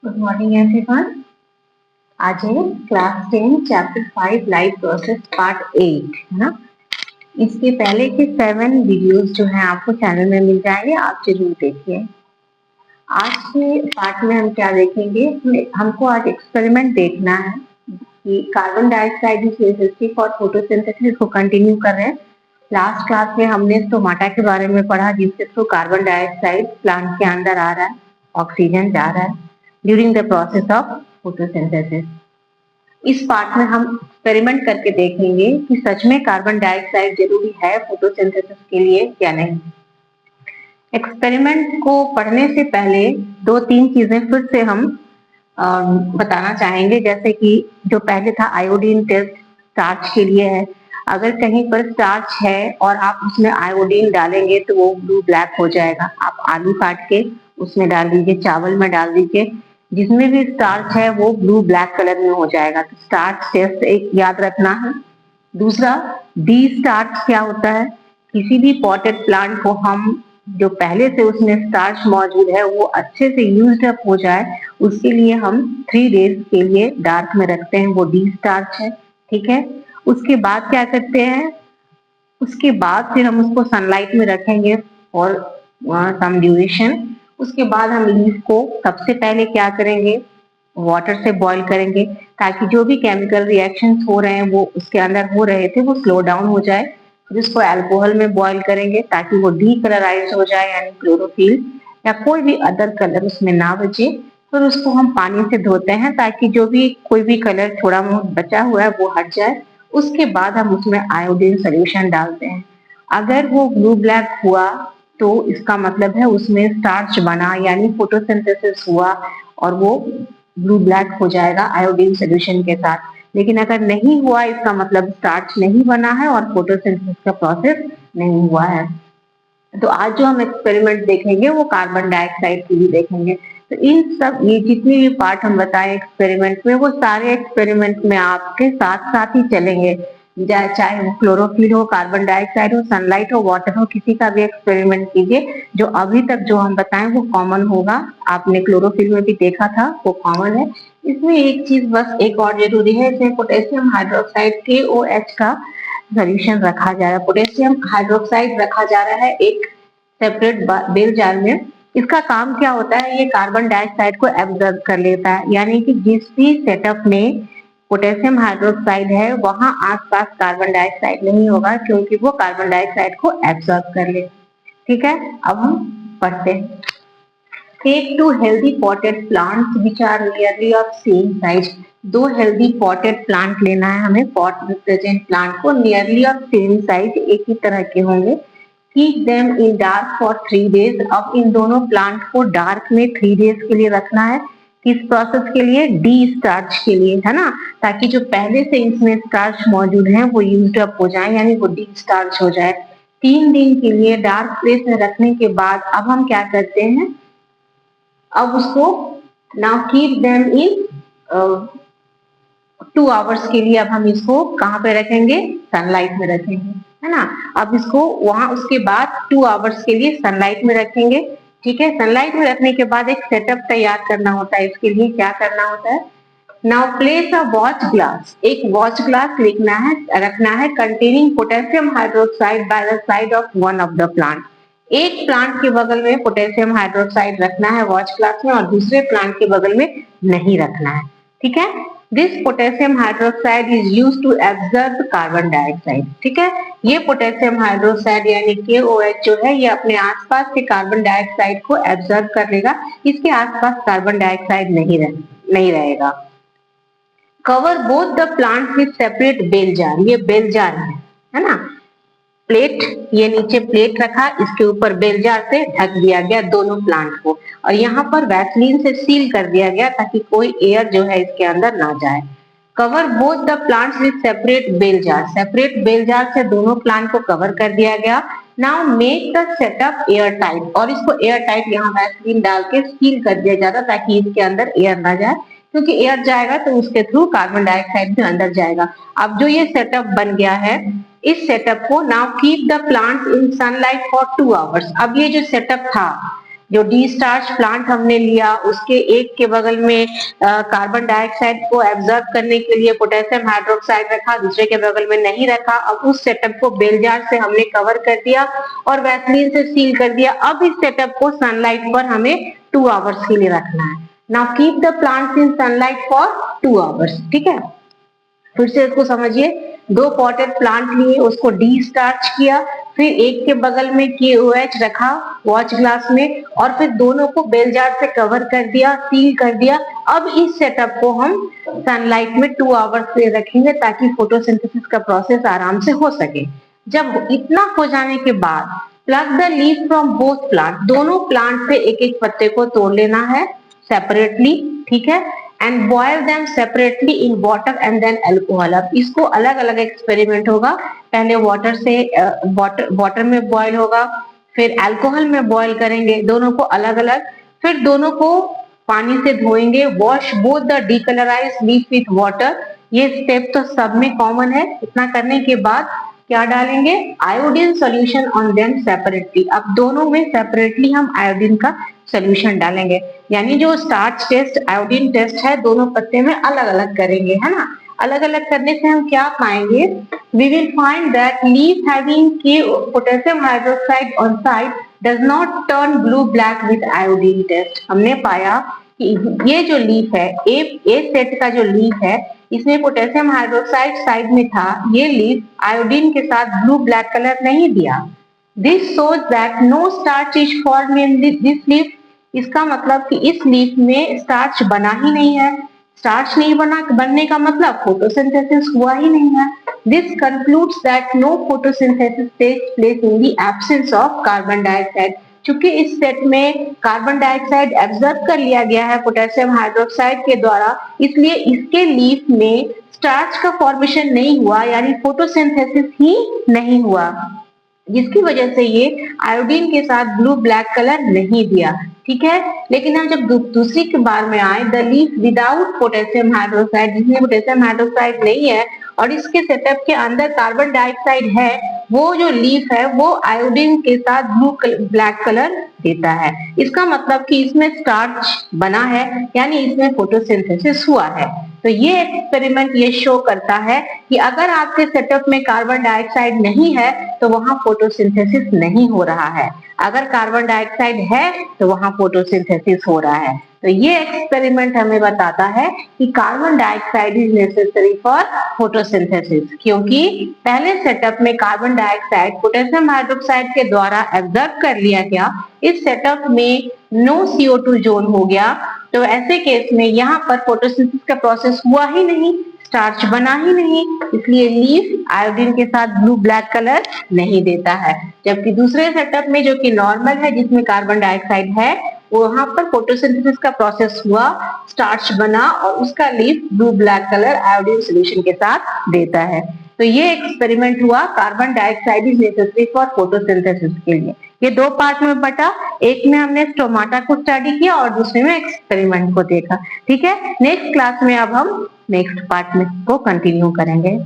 Good morning everyone. आज है class 10 chapter 5 life process part 8 है ना। इसके पहले के 7 वीडियोस जो हैं आपको चैनल में मिल जाएंगे, आप जरूर देखिए। आज के पार्ट में हम क्या देखेंगे, हमको आज एक्सपेरिमेंट देखना है कि carbon dioxide is necessary for photosynthesis को कंटिन्यू कर रहे हैं। लास्ट क्लास में हमने स्टोमाटा के बारे में पढ़ा, जिसके थ्रू कार्बन डाइऑक्साइड प्लांट के अंदर आ रहा है, ऑक्सीजन जा रहा है during the process of photosynthesis. इस पार्ट में हम एक्सपेरिमेंट करके देखेंगे कि सच में कार्बन डाइऑक्साइड जरूरी है फोटोसिंथेसिस के लिए या नहीं। एक्सपेरिमेंट को पढ़ने से पहले 2-3 चीजें फिर से हम बताना चाहेंगे। जैसे कि जो पहले था आयोडीन टेस्ट स्टार्च के लिए है। अगर कहीं पर स्टार्च है और आप उसमें आयोडीन डालेंगे तो वो ब्लू ब्लैक हो जाएगा। आप आलू काट के उसमें डाल दीजिए, चावल में डाल दीजिए, जिसमें भी स्टार्च है वो ब्लू ब्लैक कलर में हो जाएगा। तो स्टार्च टेस्ट एक याद रखना है। दूसरा, डी स्टार्च क्या होता है, किसी भी पॉटेड प्लांट को हम जो पहले से उसमें स्टार्च मौजूद है वो अच्छे से यूज्ड अप हो जाए, उसके लिए हम 3 डेज के लिए डार्क में रखते हैं, वो डी स्टार्च है। ठीक है। उसके बाद क्या करते हैं, उसके बाद फिर हम उसको सनलाइट में रखेंगे और सम ड्यूरेशन। उसके बाद हम लीफ को सबसे पहले क्या करेंगे, वाटर से बॉईल करेंगे, ताकि जो भी केमिकल रिएक्शंस हो रहे हैं वो उसके अंदर हो रहे थे वो स्लो डाउन हो जाए। फिर उसको अल्कोहल में बॉईल करेंगे ताकि वो डीकलराइज हो जाए, यानी क्लोरोफिल या कोई भी अदर कलर उसमें ना बचे। फिर उसको हम पानी से धोते हैं ताकि जो भी कोई भी कलर थोड़ा बहुत बचा हुआ है वो हट जाए। उसके बाद हम उसमें आयोडीन सोल्यूशन डालते हैं। अगर वो ब्लू ब्लैक हुआ तो इसका मतलब है उसमें स्टार्च बना, यानी फोटोसिंथेसिस हुआ और वो ब्लू ब्लैक हो जाएगा आयोडीन सोल्यूशन के साथ। लेकिन अगर नहीं हुआ, इसका मतलब स्टार्च नहीं बना है और फोटोसिंथेसिस का प्रोसेस नहीं हुआ है। तो आज जो हम एक्सपेरिमेंट देखेंगे वो कार्बन डाइऑक्साइड के लिए देखेंगे। तो इन सब ये जितने भी पार्ट हम बताए एक्सपेरिमेंट में, वो सारे एक्सपेरिमेंट में आपके साथ साथ ही चलेंगे। चाहे वो क्लोरोफिल हो, कार्बन डाइऑक्साइड हो, सनलाइट हो, वाटर हो, किसी का भी एक्सपेरिमेंट कीजिए। जो अभी तक जो हम बताएं वो कॉमन होगा। आपने क्लोरोफिल में भी देखा था, वो कॉमन है। इसमें एक चीज बस एक और जरूरी है, इसमें पोटेशियम हाइड्रोक्साइड KOH का सोल्यूशन रखा जा रहा है। पोटेशियम हाइड्रोक्साइड रखा जा रहा है एक सेपरेट बेल जार में। इसका काम क्या होता है, ये कार्बन डाइऑक्साइड को एब्जॉर्ब कर लेता है, यानी कि जिस भी सेटअप में पोटेशियम हाइड्रोक्साइड है वहां आसपास कार्बन डाइऑक्साइड नहीं होगा, क्योंकि वो कार्बन डाइऑक्साइड को एब्जॉर्ब कर ले। ठीक है। अब हम पढ़ते हैं। Take 2 healthy potted plants which are nearly of same size। 2 healthy potted plant लेना है हमें, pot में present plant को nearly of same size, एक ही तरह के होंगे। Keep them in dark for 3 days। अब इन दोनों प्लांट को डार्क में 3 डेज के लिए रखना है। किस प्रोसेस के लिए, डी स्टार्च के लिए, है ना, ताकि जो पहले से इसमें स्टार्च मौजूद है वो यूज्ड अप हो जाए, यानी वो डी स्टार्च हो जाए। 3 दिन के लिए डार्क प्लेस में रखने के बाद अब हम क्या करते हैं, अब उसको now keep them in 2 hours के लिए अब हम इसको कहाँ पे रखेंगे, सनलाइट में रखेंगे, है ना। अब इसको वहां उसके बाद 2 आवर्स के लिए सनलाइट में रखेंगे। ठीक है। सनलाइट में रखने के बाद एक सेटअप तैयार करना होता है। इसके लिए क्या करना होता है, now place a watch glass. एक वॉच ग्लास लिखना है, रखना है, containing potassium hydroxide by the side of one of the plant. एक प्लांट के बगल में पोटेशियम हाइड्रोक्साइड रखना है वॉच ग्लास में, और दूसरे प्लांट के बगल में नहीं रखना है। ठीक है। This potassium hydroxide is used to absorb carbon dioxide. ठीक है। ये पोटेशियम हाइड्रोक्साइड यानी KOH जो है, ये अपने आसपास के कार्बन डाइऑक्साइड को एब्जॉर्ब कर लेगा। इसके आसपास कार्बन डाइऑक्साइड नहीं रहेगा। Cover both the plant with separate bail jar. ये बेल जार है ना, प्लेट, ये नीचे प्लेट रखा, इसके ऊपर बेल जार से ढक दिया गया दोनों प्लांट को, और यहाँ पर वैसलीन से सील कर दिया गया ताकि कोई एयर जो है इसके अंदर ना जाए। Cover both the plants with separate bail jar. Separate bail jar से दोनों प्लांट को कवर कर दिया गया। Now make the setup air tight. और इसको एयर टाइट यहाँ वैसलीन डाल के सील कर दिया जाता ताकि इसके अंदर एयर ना जाए, क्योंकि एयर जाएगा तो उसके थ्रू कार्बन डाइऑक्साइड भी अंदर जाएगा। अब जो ये सेटअप बन गया है, इस सेटअप को now keep the plant in sunlight for 2 hours. अब ये जो सेटअप था जो डी स्टार्च प्लांट हमने लिया उसके एक के बगल में कार्बन डाइऑक्साइड को एब्जॉर्ब करने के लिए पोटेशियम हाइड्रोक्साइड रखा, दूसरे के बगल में नहीं रखा। अब उस सेटअप को बेल जार से हमने कवर कर दिया और वैसलीन से सील कर दिया। अब इस सेटअप को सनलाइट पर हमें 2 आवर्स के लिए रखना है। Now keep the plants in sunlight for 2 hours. ठीक है, फिर से इसको समझिए। 2 पॉटेड प्लांट लिए, उसको डी स्टार्च किया, फिर एक के बगल में KOH रखा वॉच ग्लास में, और फिर दोनों को बेल जार से कवर कर दिया, सील कर दिया। अब इस सेटअप को हम सनलाइट में 2 आवर्स से रखेंगे ताकि फोटोसिंथेसिस का प्रोसेस आराम से हो सके। जब इतना हो जाने के बाद plug the leaf from both plant, दोनों प्लांट से एक एक पत्ते को तोड़ लेना है सेपरेटली। ठीक है, and boil them separately in water and then alcohol. अब इसको अलग अलग एक्सपेरिमेंट होगा, पहले वाटर में बॉयल होगा, फिर अल्कोहल में बॉयल करेंगे, दोनों को अलग अलग, फिर दोनों को पानी से धोएंगे। Wash both the decolorized leaf with water. ये स्टेप तो सब में कॉमन है। इतना करने के बाद क्या डालेंगे, iodine solution on them separately. अब दोनों में सेपरेटली हम आयोडीन का सॉल्यूशन डालेंगे, यानी जो स्टार्च टेस्ट आयोडीन टेस्ट है दोनों पत्ते में अलग अलग करेंगे, है ना। अलग अलग करने से हम क्या पाएंगे, we will find that leaf having potassium hydroxide on side does not turn blue black with iodine test. हमने पाया कि ये जो लीफ है, ए सेट का जो लीफ है, इसमें पोटेशियम हाइड्रोक्साइड साइड में था, ये लीफ आयोडीन के साथ ब्लू ब्लैक कलर नहीं दिया। This shows that no starch is form in this leaf. इसका मतलब कि इस लीफ में स्टार्च बना ही नहीं है। स्टार्च नहीं बनने का मतलब फोटोसिंथेसिस हुआ ही नहीं है। This concludes that no photosynthesis takes place in the absence of carbon dioxide. चूंकि इस सेट में कार्बन डाइऑक्साइड एब्जॉर्ब कर लिया गया है पोटेशियम हाइड्रोक्साइड के द्वारा, इसलिए इसके लीफ में स्टार्च का फॉर्मेशन नहीं हुआ, यानी फोटोसिंथेसिस ही नहीं हुआ, जिसकी वजह से ये आयोडीन के साथ ब्लू ब्लैक कलर नहीं दिया। ठीक है, लेकिन हम जब दूसरी के बार में आए, the leaf without potassium hydroxide, जिसमें पोटेशियम हाइड्रोक्साइड नहीं है और इसके सेटअप के अंदर कार्बन डाइऑक्साइड है, वो जो लीफ है वो आयोडीन के साथ ब्लू ब्लैक कलर देता है। इसका मतलब कि इसमें स्टार्च बना है, यानी इसमें फोटोसिंथेसिस हुआ है। तो ये एक्सपेरिमेंट ये शो करता है कि अगर आपके सेटअप में कार्बन डाइऑक्साइड नहीं है तो वहां फोटोसिंथेसिस नहीं हो रहा है, अगर कार्बन डाइऑक्साइड है तो वहां फोटोसिंथेसिस हो रहा है। तो ये एक्सपेरिमेंट हमें बताता है कि carbon dioxide is necessary for photosynthesis, क्योंकि पहले सेटअप में कार्बन डाइऑक्साइड पोटेशियम हाइड्रोक्साइड के द्वारा एब्जॉर्ब कर लिया गया, इस सेटअप में नो CO2 जोन हो गया। तो ऐसे केस में यहाँ पर फोटोसिंथेसिस का प्रोसेस हुआ ही नहीं, स्टार्च बना ही नहीं, इसलिए लीफ आयोडीन के साथ ब्लू ब्लैक कलर नहीं देता है। जबकि दूसरे सेटअप में जो कि नॉर्मल है, जिसमें कार्बन डाइऑक्साइड है, वहां पर फोटोसिंथेसिस का प्रोसेस हुआ, स्टार्च बना और उसका leaf blue black colour iodine solution के साथ देता है। तो ये एक्सपेरिमेंट हुआ carbon dioxide is necessary for photosynthesis के लिए। ये 2 पार्ट में बटा, एक में हमने स्टोमाटा को स्टडी किया और दूसरे में एक्सपेरिमेंट को देखा। ठीक है, नेक्स्ट क्लास में अब हम नेक्स्ट पार्ट में को कंटिन्यू करेंगे।